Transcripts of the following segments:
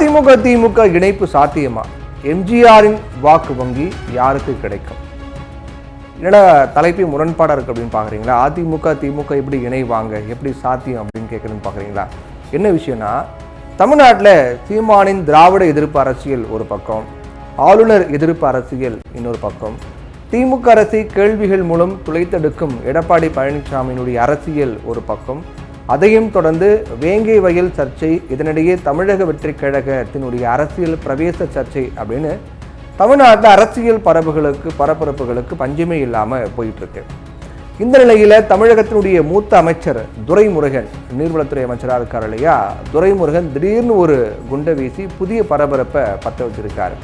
அதிமுக திமுக இணைப்பு சாத்தியமா? எம்ஜிஆரின் வாக்கு வங்கி யாருக்கு கிடைக்கும்? என்னடா தலைப்பை முரண்பாடாக இருக்குது அப்படின்னு பார்க்குறீங்களா? அதிமுக திமுக எப்படி இணைவாங்க, எப்படி சாத்தியம் அப்படின்னு கேட்குறதுன்னு பார்க்குறீங்களா? என்ன விஷயம்னா, தமிழ்நாட்டில் சீமானின் திராவிட எதிர்ப்பு அரசியல் ஒரு பக்கம், ஆளுநர் எதிர்ப்பு அரசியல் இன்னொரு பக்கம், திமுக அரசை கேள்விகள் மூலம் துளைத்தெடுக்கும் எடப்பாடி பழனிசாமியினுடைய அரசியல் ஒரு பக்கம், அதையும் தொடர்ந்து வேங்கை வயல் சர்ச்சை, இதனிடையே தமிழக வெற்றி கழகத்தினுடைய அரசியல் பிரவேச சர்ச்சை அப்படின்னு தமிழ்நாட்டில் அரசியல் பரபரப்புகளுக்கு பஞ்சமே இல்லாமல் போயிட்டு இருக்கு. இந்த நிலையில தமிழகத்தினுடைய மூத்த அமைச்சர் துரைமுருகன், நீர்வளத்துறை அமைச்சராக இருக்கார் இல்லையா, துரைமுருகன் திடீர்னு ஒரு குண்டை வீசி புதிய பரபரப்பை பற்ற வச்சிருக்காரு.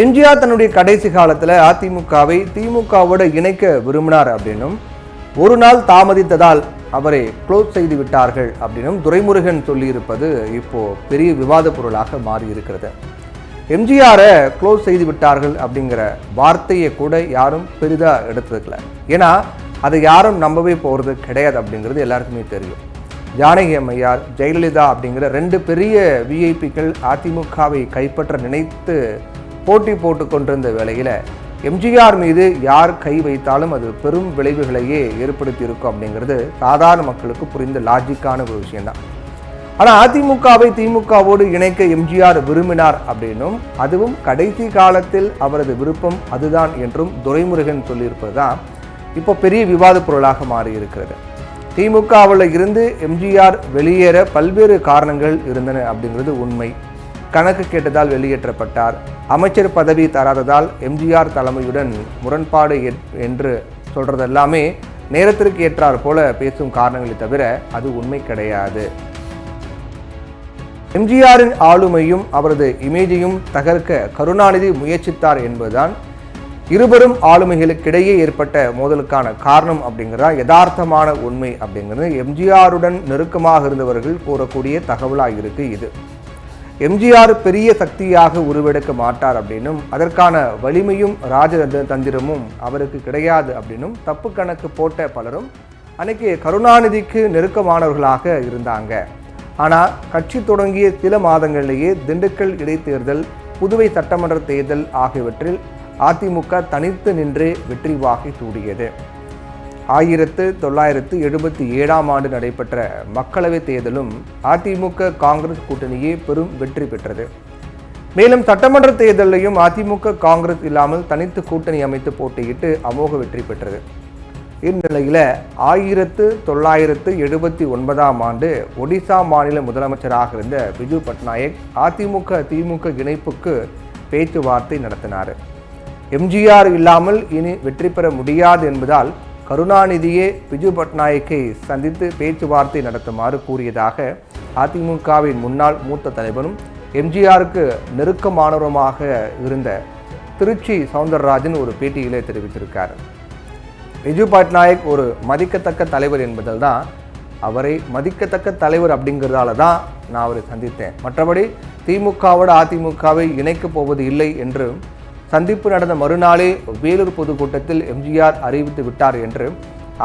எம்ஜிஆர் தன்னுடைய கடைசி காலத்தில் அதிமுகவை திமுகவோடு இணைக்க விரும்பினார் அப்படின்னும், ஒரு நாள் தாமதித்ததால் அவரை க்ளோஸ் செய்து விட்டார்கள் அப்படின்னும் துரைமுருகன் சொல்லியிருப்பது இப்போ பெரிய விவாத பொருளாக மாறி இருக்கிறது. எம்ஜிஆரை க்ளோஸ் செய்து விட்டார்கள் அப்படிங்கிற வார்த்தையை கூட யாரும் பெரிதாக எடுத்துக்கல. ஏன்னா அதை யாரும் நம்பவே போகிறது கிடையாது அப்படிங்கிறது எல்லாருக்குமே தெரியும். ஜானகி அம்மையார், ஜெயலலிதா அப்படிங்கிற ரெண்டு பெரிய விஐபிக்கள் அதிமுகவை கைப்பற்ற நினைத்து போட்டி போட்டு கொண்டிருந்த வேளையில் எம்ஜிஆர் மீது யார் கை வைத்தாலும் அது பெரும் விளைவுகளையே ஏற்படுத்தி இருக்கும் அப்படிங்கிறது சாதாரண மக்களுக்கு புரிந்த லாஜிக்கான ஒரு விஷயம்தான். ஆனால் அதிமுகவை திமுகவோடு இணைக்க எம்ஜிஆர் விரும்பினார் அப்படின்னும், அதுவும் கடைசி காலத்தில் அவரது விருப்பம் அதுதான் என்றும் துரைமுருகன் சொல்லியிருப்பது தான் இப்போ பெரிய விவாத பொருளாக மாறி இருக்கிறது. திமுகவில் இருந்து எம்ஜிஆர் வெளியேற பல்வேறு காரணங்கள் இருந்தன அப்படிங்கிறது உண்மை. கணக்கு கேட்டதால் வெளியேற்றப்பட்டார், அமைச்சர் பதவி தராததால் எம்ஜிஆர் தலைமையுடன் முரண்பாடு என்று சொல்றது எல்லாமே நேரத்திற்கு ஏற்றார் போல பேசும் காரணங்களை தவிர அது உண்மை கிடையாது. எம்ஜிஆரின் ஆளுமையும் அவரது இமேஜையும் தகர்க்க கருணாநிதி முயற்சித்தார் என்பதுதான் இருவரும் ஆளுமைகளுக்கிடையே ஏற்பட்ட மோதலுக்கான காரணம் அப்படிங்கிறதா யதார்த்தமான உண்மை அப்படிங்கிறது எம்ஜிஆருடன் நெருக்கமாக இருந்தவர்கள் கூறக்கூடிய தகவலாக இருக்கு. இது எம்ஜிஆர் பெரிய சக்தியாக உருவெடுக்க மாட்டார் அப்படின்னும், அதற்கான வலிமையும் ராஜதந்திரமும் அவருக்கு கிடையாது அப்படின்னும் தப்பு கணக்கு போட்ட பலரும் அன்னைக்கு கருணாநிதிக்கு நெருக்கமானவர்களாக இருந்தாங்க. ஆனால் கட்சி தொடங்கிய சில மாதங்களிலேயே திண்டுக்கல் இடைத்தேர்தல், புதுவை சட்டமன்ற தேர்தல் ஆகியவற்றில் அதிமுக தனித்து நின்று வெற்றி வாகை சூடியது. 1977 நடைபெற்ற மக்களவைத் தேர்தலும் அதிமுக காங்கிரஸ் கூட்டணியே பெரும் வெற்றி பெற்றது. மேலும் சட்டமன்ற தேர்தலையும் அதிமுக காங்கிரஸ் இல்லாமல் தனித்து கூட்டணி அமைத்து போட்டியிட்டு அமோக வெற்றி பெற்றது. இந்நிலையில் 1979 ஒடிசா மாநில முதலமைச்சராக இருந்த பிஜு பட்நாயக் அதிமுக திமுக இணைப்புக்கு பேச்சுவார்த்தை நடத்தினார். எம்ஜிஆர் இல்லாமல் இனி வெற்றி பெற முடியாது என்பதால் கருணாநிதியே பிஜு பட்நாயக்கை சந்தித்து பேச்சுவார்த்தை நடத்துமாறு கூறியதாக அதிமுகவின் முன்னாள் மூத்த தலைவரும் எம்ஜிஆருக்கு நெருக்கமானவருமாக இருந்த திருச்சி சவுந்தரராஜன் ஒரு பேட்டியிலே தெரிவித்திருக்கார். பிஜு பட்நாயக் ஒரு மதிக்கத்தக்க தலைவர் என்பதால் தான், அவரை மதிக்கத்தக்க தலைவர் அப்படிங்கிறதால தான் நான் அவரை சந்தித்தேன், மற்றபடி திமுகவோடு அதிமுகவை இணைக்கப் போவது இல்லை என்று சந்திப்பு நடந்த மறுநாளே வேலூர் பொதுக்கூட்டத்தில் எம்ஜிஆர் அறிவித்து விட்டார் என்று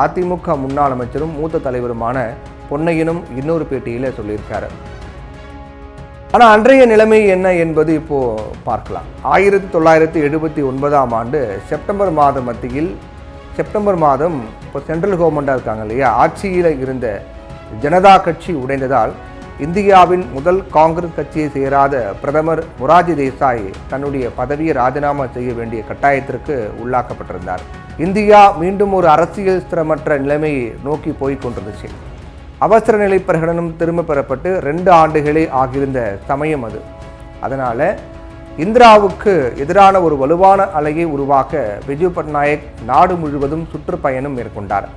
அதிமுக முன்னாள் அமைச்சரும் மூத்த தலைவருமான பொன்னையனும் இன்னொரு பேட்டியில் சொல்லியிருக்காரு. ஆனால் அன்றைய நிலைமை என்ன என்பது இப்போ பார்க்கலாம். 1979 செப்டம்பர் மாதம் மத்தியில், செப்டம்பர் மாதம் இப்போ சென்ட்ரல் கவர்மெண்ட்டாக இருக்காங்க இல்லையா, ஆட்சியில் இருந்த ஜனதா கட்சி உடைந்ததால் இந்தியாவின் முதல் காங்கிரஸ் கட்சியை சேராத பிரதமர் மொரார்ஜி தேசாய் தன்னுடைய பதவியை ராஜினாமா செய்ய வேண்டிய கட்டாயத்திற்கு உள்ளாக்கப்பட்டிருந்தார். இந்தியா மீண்டும் ஒரு அரசியல் ஸ்திரமற்ற நிலைமையை நோக்கி போய்கொண்டிருந்துச்சு. அவசர நிலை பிரகடனம் திரும்ப பெறப்பட்டு 2 ஆண்டுகளே ஆகியிருந்த சமயம் அது. அதனால இந்திராவுக்கு எதிரான ஒரு வலுவான அலையை உருவாக்க பிஜு பட்நாயக் நாடு முழுவதும் சுற்றுப்பயணம் மேற்கொண்டார்.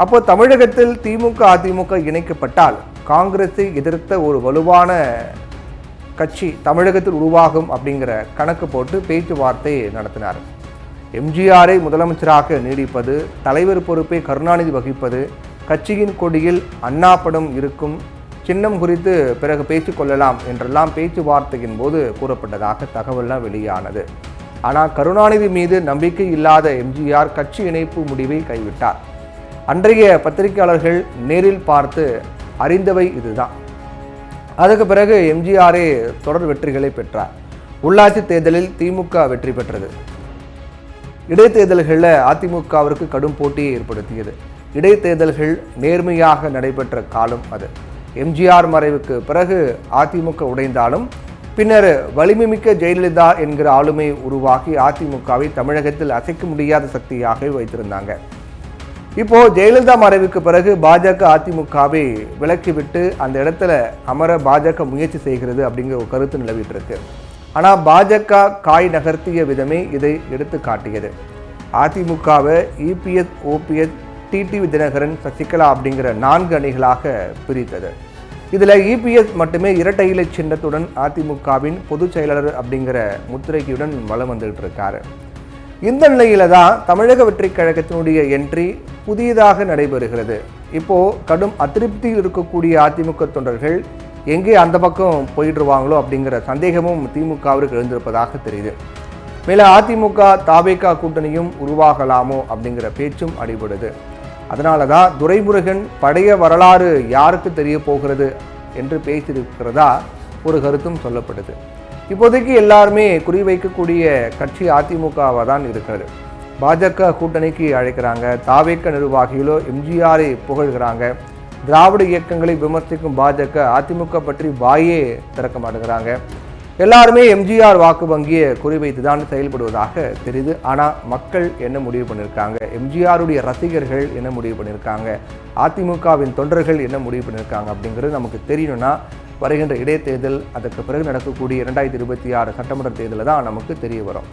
அப்போ தமிழகத்தில் திமுக அதிமுக இணைக்கப்பட்டால் காங்கிரஸை எதிர்த்த ஒரு வலுவான கட்சி தமிழகத்தில் உருவாகும் அப்படிங்கிற கணக்கு போட்டு பேச்சுவார்த்தை நடத்தினார். எம்ஜிஆரை முதலமைச்சராக நீடிப்பது, தலைவர் பொறுப்பை கருணாநிதி வகிப்பது, கட்சியின் கொடியில் அண்ணா படம் இருக்கும், சின்னம் குறித்து பிறகு பேச்சு கொள்ளலாம் என்றெல்லாம் பேச்சுவார்த்தையின் போது கூறப்பட்டதாக தகவல்லாம் வெளியானது. ஆனால் கருணாநிதி மீது நம்பிக்கை இல்லாத எம்ஜிஆர் கட்சி இணைப்பு முடிவை கைவிட்டார். அன்றைய பத்திரிகையாளர்கள் நேரில் பார்த்து அறிந்தவை இதுதான். அதுக்கு பிறகு எம்ஜிஆரே தொடர் வெற்றிகளை பெற்றார். உள்ளாட்சி தேர்தலில் திமுக வெற்றி பெற்றது. இடைத்தேர்தல்களில் அதிமுகவிற்கு கடும் போட்டியை ஏற்படுத்தியது. இடைத்தேர்தல்கள் நேர்மையாக நடைபெற்ற காலம் அது. எம்ஜிஆர் மறைவுக்கு பிறகு அதிமுக உடைந்தாலும் பின்னர் வலிமைமிக்க ஜெயலலிதா என்கிற ஆளுமை உருவாக்கி அதிமுகவை தமிழகத்தில் அசைக்க முடியாத சக்தியாக வைத்திருந்தாங்க. இப்போ ஜெயலலிதா மறைவுக்கு பிறகு பாஜக அதிமுகவை விலக்கிவிட்டு அந்த இடத்துல அமர பாஜக முயற்சி செய்கிறது அப்படிங்கிற ஒரு கருத்து நிலவிட்டு இருக்கு. ஆனால் பாஜக காய் நகர்த்திய விதமே இதை எடுத்து காட்டியது. அதிமுகவை EPS, OPS, TTV Dhinakaran, Sasikala அப்படிங்கிற 4 அணிகளாக பிரித்தது. இதில் இபிஎஸ் மட்டுமே இரட்டை இலை சின்னத்துடன் அதிமுகவின் பொதுச் செயலாளர் அப்படிங்கிற முத்திரைக்குடன் வலம் வந்துகிட்டு இருக்காரு. இந்த நிலையில தான் தமிழக வெற்றி கழகத்தினுடைய என்ட்ரி புதியதாக நடைபெறுகிறது. இப்போ கடும் அதிருப்தியில் இருக்கக்கூடிய அதிமுக தொண்டர்கள் எங்கே அந்த பக்கம் போயிடுவாங்களோ அப்படிங்கிற சந்தேகமும் திமுகவிற்கு எழுந்திருப்பதாக தெரியுது. மேலும் அதிமுக தாவேகா கூட்டணியும் உருவாகலாமோ அப்படிங்கிற பேச்சும் அடிபடுது. அதனால தான் துரைமுருகன் பழைய வரலாறு யாருக்கு தெரிய போகிறது என்று பேசியிருக்கிறதா ஒரு கருத்தும் சொல்லப்படுது. இப்போதைக்கு எல்லாருமே குறிவைக்கக்கூடிய கட்சி அதிமுகவாக தான் இருக்கிறது. பாஜக கூட்டணிக்கு அழைக்கிறாங்க. தாவேக நிர்வாகிகளோ எம்ஜிஆரை புகழ்கிறாங்க. திராவிட இயக்கங்களை விமர்சிக்கும் பாஜக அதிமுக பற்றி வாயே திறக்க மாட்டேங்கிறாங்க. எல்லாருமே எம்ஜிஆர் வாக்கு வங்கியை குறிவைத்து தான் செயல்படுவதாக தெரியுது. ஆனால் மக்கள் என்ன முடிவு பண்ணியிருக்காங்க, எம்ஜிஆருடைய ரசிகர்கள் என்ன முடிவு பண்ணியிருக்காங்க, அதிமுகவின் தொண்டர்கள் என்ன முடிவு பண்ணியிருக்காங்க அப்படிங்கிறது நமக்கு தெரியணும்னா வருகின்ற இடைத்தேர்தல், அதற்கு பிறகு நடக்கக்கூடிய 2026 சட்டமன்ற தேர்தலில் தான் நமக்கு தெரிய வரும்.